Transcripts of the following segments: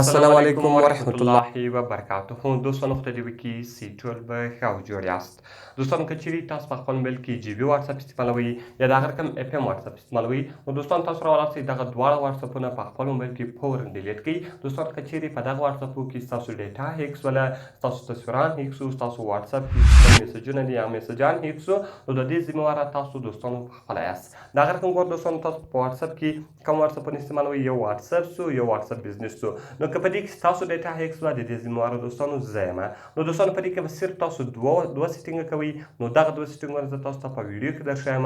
السلام علیکم ورحمت الله وبرکاته. دوستانو خدای کی سی ټول به ښه جوړ یاست. دوستانو که چیرې تاسو په خپل موبایل کې جی بي واتساپ استعمالوي یا د هغه رقم اف ام واتساپ استعمالوي نو دوستانو تاسو راولاړ دغه دواړه واتساپونه په خپل موبایل کې فورا ډیلیټ کړئ. دوستانو که چیرې په دغه واتساپو کې تاسو ډیټا هیکس ولا تاسو تصویران هیکس او تاسو واتساپ کې میسجونه دي یا میسجان هیکس نو د دې ذمہواره تاسو دوستانو په خپل یاست. د هغه رقم ګور دوستانو تاسو په واتساپ کې کوم واتساپونه استعمالوي یو واتساپ سو یو واتساپ بزنس سو نو که په دې کې تاسو ډیټا هیکس ولا د دې ذمہواره دوستانو زه یم. نو دوستانو په دې کې به صرف تاسو دوه سیټینګ کوئ. نو دغه دوه سیټینګونه زه تاسو ته په ویډیو کې درښیم.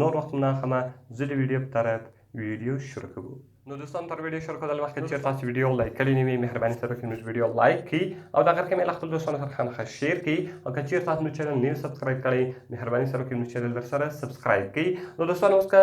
نور وخت نه اخلم، زه د ویډیو په طرف ویډیو شروع کوو. نو دوستان تر ویډیو شروع کولو مخکې چیرې تاسو ویډیو لایک کړی نه وي مهرباني سره وکړئ ویډیو لایک کړئ او د هغه رقم خپل دوستانو سره خامخا شیر کړئ او که چیرې تاسو مو چینل نه سبسکرایب کړی مهرباني سره وکړئ چینل در سره سبسکرایب کړئ. نو دوستانو اوس که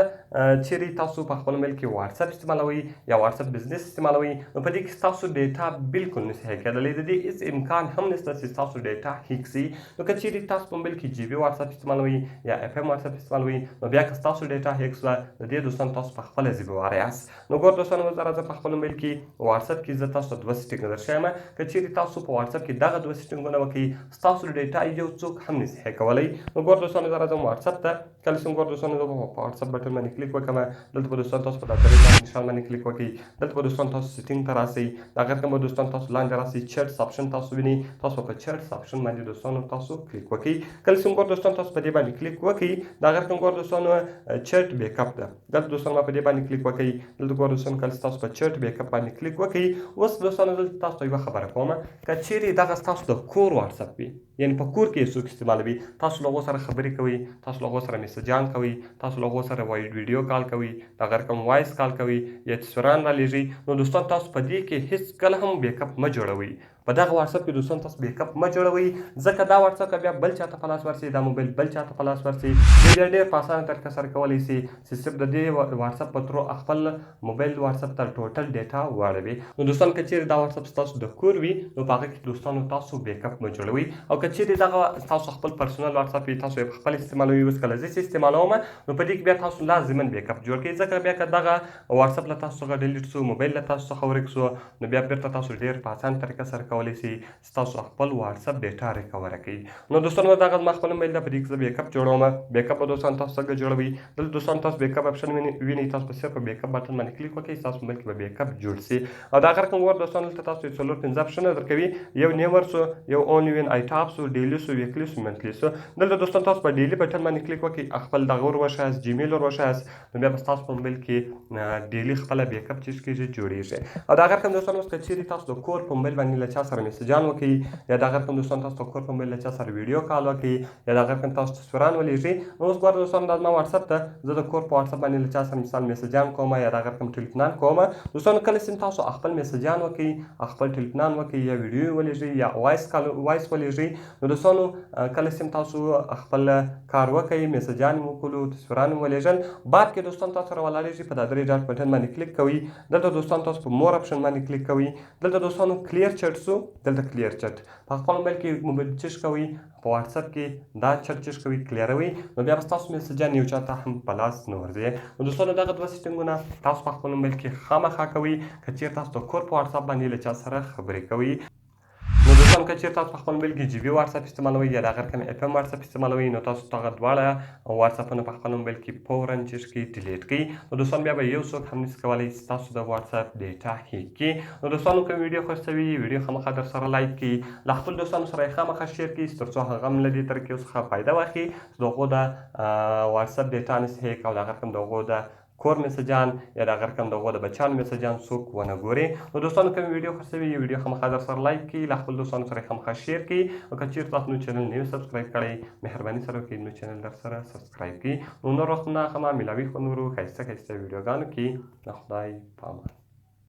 چیرې تاسو په خپل موبایل کې واتساپ استعمالوي یا واتساپ بزنس استعمالوي نو په دې کې تاسو ډیټا بالکل نشي هیک کېدلی. د دې هیڅ امکان هم نشته چې تاسو ډیټا هیک شي. نو که چیرې تاسو په موبایل کې جی بي واتساپ استعمالوي یا اف ام واتساپ استعمالوي نو بیا که تاسو ډیټا هیک شوه د دې دوستانو تاسو په خپله ذمہواره یاست. نو ګور دوستانو زه په خپل موبایل کې واتساپ کې زه تاسو ته دوه سیټینګ درښیم. که چیرې تاسو په واتساپ کې دغه دوه سیټینګونه وکړئ ستاسو ډیټا یو څوک هم نشي هیک کولی. نو ګور دوستانو زه راځم واتساپ ته. کله چې ګور دوستانو زه په واتساپ بټن باندې کلیک وکړم دلته به دوستانو تاسو په دا طریقه نشان باندې کلیک وکړئ. دلته به دوستانو تاسو سیټینګ ته راسئ. د هغه رقم به دوستانو تاسو لاندې راسئ چیټس آپشن تاسو وینئ. تاسو په چیټس آپشن باندې دوستانو تاسو کلیک وکړئ. کله چې ګور دوستانو تاسو په دې باندې کلیک وکړئ د هغه رقم ګور دوستانو چیټ بیک اپ ده. دلته دوستانو په دې باندې کلیک وکړئ. دلته ګور دوستانو کله تاسو په چیټ بیک اپ باندې کلیک وکړئ. اوس دوستانو دلته تاسو ته یوه خبره کوم، که چیرې دغه ستاسو د کور واتساپ وي یعنې په کور کې یې څوک استعمالوي تاسو له هغو سره خبرې کوئ، تاسو له هغو سره میسجان کوئ، تاسو له هغو سره ویډیو کال کوئ، د هغه رقم وایس کال کوئ یا تصویران رالیږئ نو دوستان تاسو په دې کې هیڅ کله هم بیک اپ مه جوړوئ. په دغه واتساپ کې دوستان تاسو بیک اپ مه جوړوئ ځکه دا واتساپ بیا بل چاته په لاس ورسي، دا موبایل بل چاته په لاس ورسي. بیا ډېر په اسانه طریقه سره کولی سي چې صرف د دې واتساپ په ترو خپل موبایل واتساپ ته ټوټل ډیټا واړوي. نو دوستان که چیرې دا واتساپ ستاسو د کور وي نو په هغه کې دوستانو تاسو بیک اپ مه جوړوئ. او که چیرې دغه تاسو خپل پرسنل واتساپ وي تاسو یې خپل استعمالوي اوس کله زه چې استعمالوم نو په دې کې بیا تاسو لازما بیک اپ جوړ کړئ ځکه بیا که دغه واتساپ له تاسو څخه ډیلیټ سو موبایل له تاسو څخه ورک سو نو بیا بیرته تاسو ډېر په اسانه طریقه سره کولی سئ تاسو خپل واتساپ ډیټا ریکوره کړئ. نو دوستانو دغه زما خپل موبایل ده په دې کې زه بیک اپ جوړوم. بیک اپ به دوستانو تاسو څنګه جوړوئ دلته دوستانو تاسو بیک اپ اپشن وینئ. تاسو په صرف بیک اپ بټن باندې کلیک وکړئ ستاسو موبایل کې به بیک اپ جوړ سي. او د هغه رقم ور دوستانو دلته تاسو ته څلور پنځه اپشنونه درکوي. یو نیور سو، یو اونلی وین آی ټاپ سو، ډیلی سو، ویکلی سو، منتلی سو. دلته دوستانو تاسو په ډیلی بټن باندې کلیک وکړئ خپل دغه ور وښایاست جیمیل ور وښایاست نو بیا به ستاسو په موبایل کې ډیلی خپله بیک اپ چیز کېږي جوړیږي. او د هغه رقم دوستانو اوس که چیرې تاسو د کور په موبایل باندې له چا سره میسجان وکړئ یا د هغه رقم دوستانو تاسو د کور په موبایل له چا سره ویډیو کال وکړئ یا د هغه رقم تاسو تصویران ولیږئ نو اوس ګوره دوستانو دا زما واتساپ ده. زه د کور په واتساپ باندې له چا سره مثال میسجان کوم یا د هغه رقم ټلیفونان کوم. دوستانو کله چې تاسو خپل میسجان وکړئ خپل ټلیفونان وکړئ یا ویډیو ولیږئ یا وایس ولیږئ نو دوستانو کله چې تاسو خپل کار وکړئ میسجان مو کولو تصویران مو ولیږل بعد کې دوستانو تاسو راولاړېږئ په دا درې ډاټ بټن باندې کلیک کوئ. دلته دوستانو تاسو په مور اپشن باندې کلیک کوئ. دلته دوستانو کلیر چټ سو دلته کلیر چټ په خپل موبایل کې موبایل چش کوئ په واتساپ کې دا چټ چش کوئ کلیروئ نو بیا به ستاسو میسجان یو چاته هم په لاس نه ورځي. نو دوستانو دغه دوه سیټینګونه تاسو په خپل موبایل کې خامخا کوئ که چیرې تاسو د کور په واتساپ باندې له چا سره خبرې کوئ. نو دوستانو که چیرې تاسو په خپل موبایل کې جی بي واتساپ استعمالوئ یا د هغه رقم اف ام واتساپ استعمالوئ نو تاسو دغه دواړه واتساپونه په خپل موبایل کې فورا چیش کړئ ډیلیټ کړئ. نو دوستانو بیا به یو څوک هم نشي کولی چې تاسو د واتساپ ډیټا هیک کړي. نو دوستانو که ویډیو خوښ شوي ویډیو خامخا در سره لایک کړئ له خپل دوستانو سره یې خامخا شیر کړئ تر څو هغه هم له دې طریقې څخه فایده واخلي چې د هغو د واتساپ ډیټا نشي هیک او د هغه رقم د هغو د کور میسجان یا د هغه رقم د هغو د بچیانو میسجان څوک ونه ګوري. نو دوستانو که ویډیو خوښ شوي ویډیو خامخا در سره لایک کړئ له خپل دوستانو سره یې خامخا شیر کړئ. او که چیرې تاسو نو چینل نه سبسکرایب کړی مهرباني سره وکړئ نو چینل در سره سبسکرایب کړئ. نو نور وخت نه اخلم ملاوي خو نورو ښایسته ښایسته ویډیوګانو کې د خدای په امان.